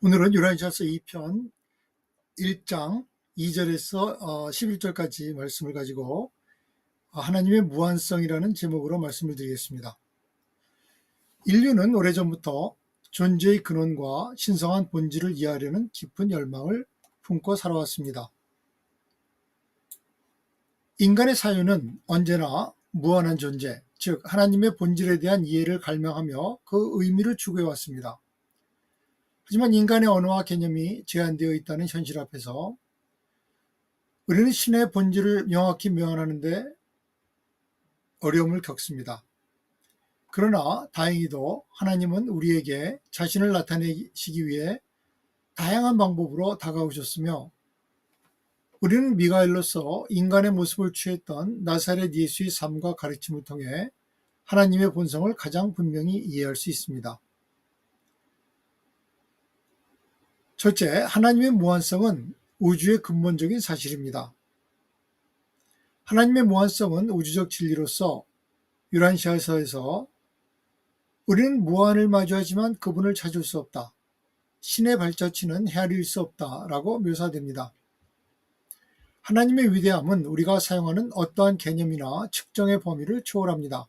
오늘은 요한일서 2편 1장 2절에서 11절까지 말씀을 가지고 하나님의 무한성이라는 제목으로 말씀을 드리겠습니다. 인류는 오래전부터 존재의 근원과 신성한 본질을 이해하려는 깊은 열망을 품고 살아왔습니다. 인간의 사유는 언제나 무한한 존재, 즉 하나님의 본질에 대한 이해를 갈망하며 그 의미를 추구해왔습니다. 하지만 인간의 언어와 개념이 제한되어 있다는 현실 앞에서 우리는 신의 본질을 명확히 묘안하는 데 어려움을 겪습니다. 그러나 다행히도 하나님은 우리에게 자신을 나타내시기 위해 다양한 방법으로 다가오셨으며, 우리는 미가엘로서 인간의 모습을 취했던 나사렛 예수의 삶과 가르침을 통해 하나님의 본성을 가장 분명히 이해할 수 있습니다. 첫째, 하나님의 무한성은 우주의 근본적인 사실입니다. 하나님의 무한성은 우주적 진리로서 유란시아서에서 우리는 무한을 마주하지만 그분을 찾을 수 없다, 신의 발자취는 헤아릴 수 없다라고 묘사됩니다. 하나님의 위대함은 우리가 사용하는 어떠한 개념이나 측정의 범위를 초월합니다.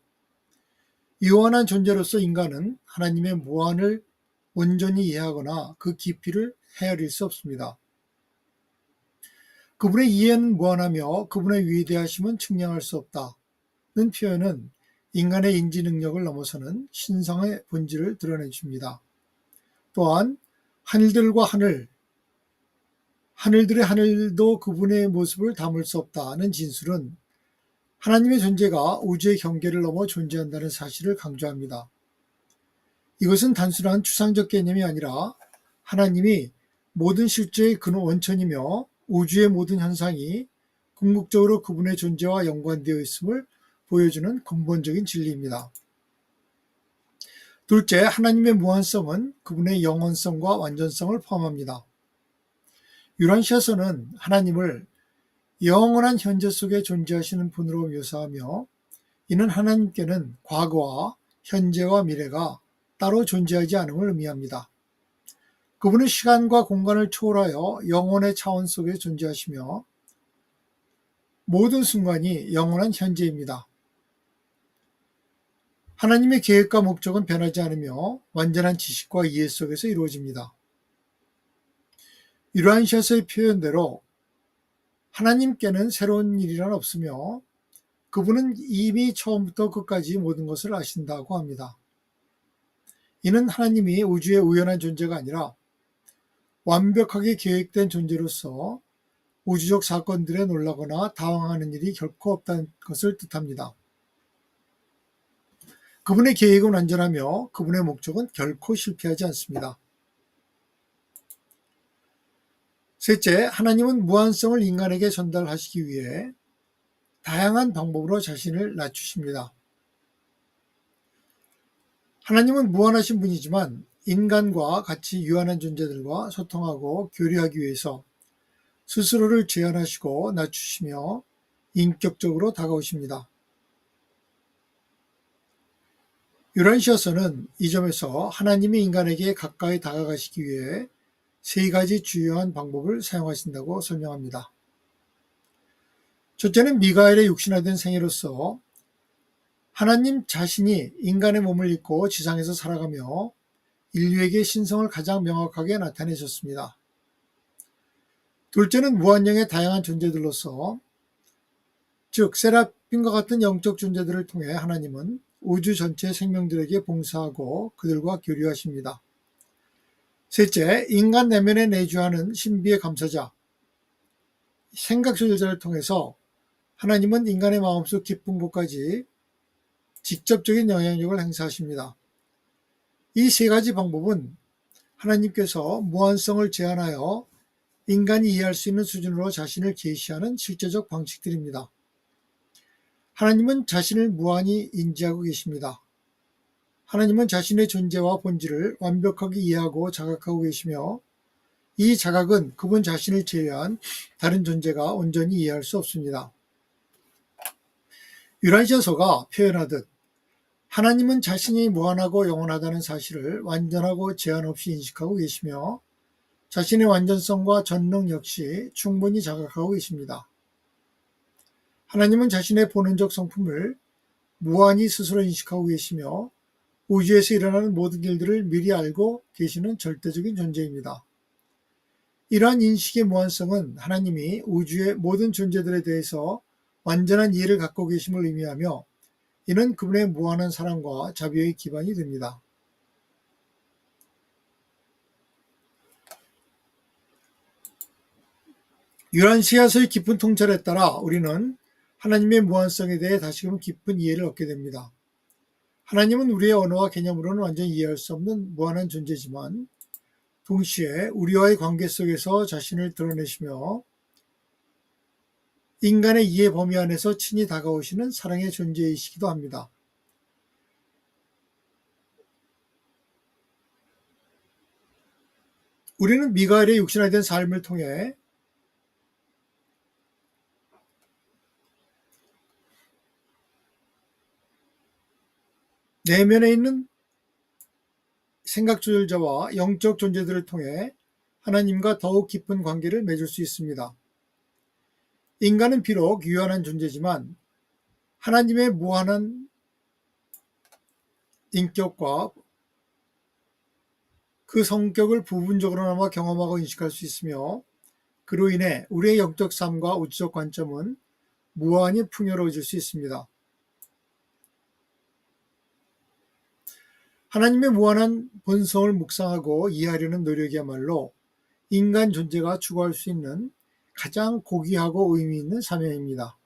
유한한 존재로서 인간은 하나님의 무한을 온전히 이해하거나 그 깊이를 헤아릴 수 없습니다. 그분의 이해는 무한하며 그분의 위대하심은 측량할 수 없다는 표현은 인간의 인지 능력을 넘어서는 신성의 본질을 드러내줍니다. 또한 하늘들과 하늘들의 하늘도 그분의 모습을 담을 수 없다는 진술은 하나님의 존재가 우주의 경계를 넘어 존재한다는 사실을 강조합니다. 이것은 단순한 추상적 개념이 아니라 하나님이 모든 실제의 근원 원천이며 우주의 모든 현상이 궁극적으로 그분의 존재와 연관되어 있음을 보여주는 근본적인 진리입니다. 둘째, 하나님의 무한성은 그분의 영원성과 완전성을 포함합니다. 유란시아서는 하나님을 영원한 현재 속에 존재하시는 분으로 묘사하며, 이는 하나님께는 과거와 현재와 미래가 따로 존재하지 않음을 의미합니다. 그분은 시간과 공간을 초월하여 영혼의 차원 속에 존재하시며 모든 순간이 영원한 현재입니다. 하나님의 계획과 목적은 변하지 않으며 완전한 지식과 이해 속에서 이루어집니다. 유란시아서의 표현대로 하나님께는 새로운 일이란 없으며 그분은 이미 처음부터 끝까지 모든 것을 아신다고 합니다. 이는 하나님이 우주의 우연한 존재가 아니라 완벽하게 계획된 존재로서 우주적 사건들에 놀라거나 당황하는 일이 결코 없다는 것을 뜻합니다. 그분의 계획은 완전하며 그분의 목적은 결코 실패하지 않습니다. 셋째, 하나님은 무한성을 인간에게 전달하시기 위해 다양한 방법으로 자신을 낮추십니다. 하나님은 무한하신 분이지만 인간과 같이 유한한 존재들과 소통하고 교류하기 위해서 스스로를 제한하시고 낮추시며 인격적으로 다가오십니다. 유란시아서는 이 점에서 하나님이 인간에게 가까이 다가가시기 위해 세 가지 주요한 방법을 사용하신다고 설명합니다. 첫째는 미가엘의 육신화된 생애로서 하나님 자신이 인간의 몸을 입고 지상에서 살아가며 인류에게 신성을 가장 명확하게 나타내셨습니다. 둘째는 무한영의 다양한 존재들로서, 즉 세라핌과 같은 영적 존재들을 통해 하나님은 우주 전체 생명들에게 봉사하고 그들과 교류하십니다. 셋째, 인간 내면에 내주하는 신비의 감사자, 생각 조절자를 통해서 하나님은 인간의 마음속 깊은 곳까지 직접적인 영향력을 행사하십니다. 이 세 가지 방법은 하나님께서 무한성을 제한하여 인간이 이해할 수 있는 수준으로 자신을 계시하는 실제적 방식들입니다. 하나님은 자신을 무한히 인지하고 계십니다. 하나님은 자신의 존재와 본질을 완벽하게 이해하고 자각하고 계시며, 이 자각은 그분 자신을 제외한 다른 존재가 온전히 이해할 수 없습니다. 유란시아서가 표현하듯 하나님은 자신이 무한하고 영원하다는 사실을 완전하고 제한 없이 인식하고 계시며 자신의 완전성과 전능 역시 충분히 자각하고 계십니다. 하나님은 자신의 본원적 성품을 무한히 스스로 인식하고 계시며 우주에서 일어나는 모든 일들을 미리 알고 계시는 절대적인 존재입니다. 이러한 인식의 무한성은 하나님이 우주의 모든 존재들에 대해서 완전한 이해를 갖고 계심을 의미하며 이는 그분의 무한한 사랑과 자비의 기반이 됩니다. 유란시아서의 깊은 통찰에 따라 우리는 하나님의 무한성에 대해 다시금 깊은 이해를 얻게 됩니다. 하나님은 우리의 언어와 개념으로는 완전히 이해할 수 없는 무한한 존재지만 동시에 우리와의 관계 속에서 자신을 드러내시며 인간의 이해 범위 안에서 친히 다가오시는 사랑의 존재이시기도 합니다. 우리는 미가엘의 육신화된 삶을 통해 내면에 있는 생각 조절자와 영적 존재들을 통해 하나님과 더욱 깊은 관계를 맺을 수 있습니다. 인간은 비록 유한한 존재지만 하나님의 무한한 인격과 그 성격을 부분적으로나마 경험하고 인식할 수 있으며 그로 인해 우리의 영적 삶과 우주적 관점은 무한히 풍요로워질 수 있습니다. 하나님의 무한한 본성을 묵상하고 이해하려는 노력이야말로 인간 존재가 추구할 수 있는 가장 고귀하고 의미 있는 사명입니다.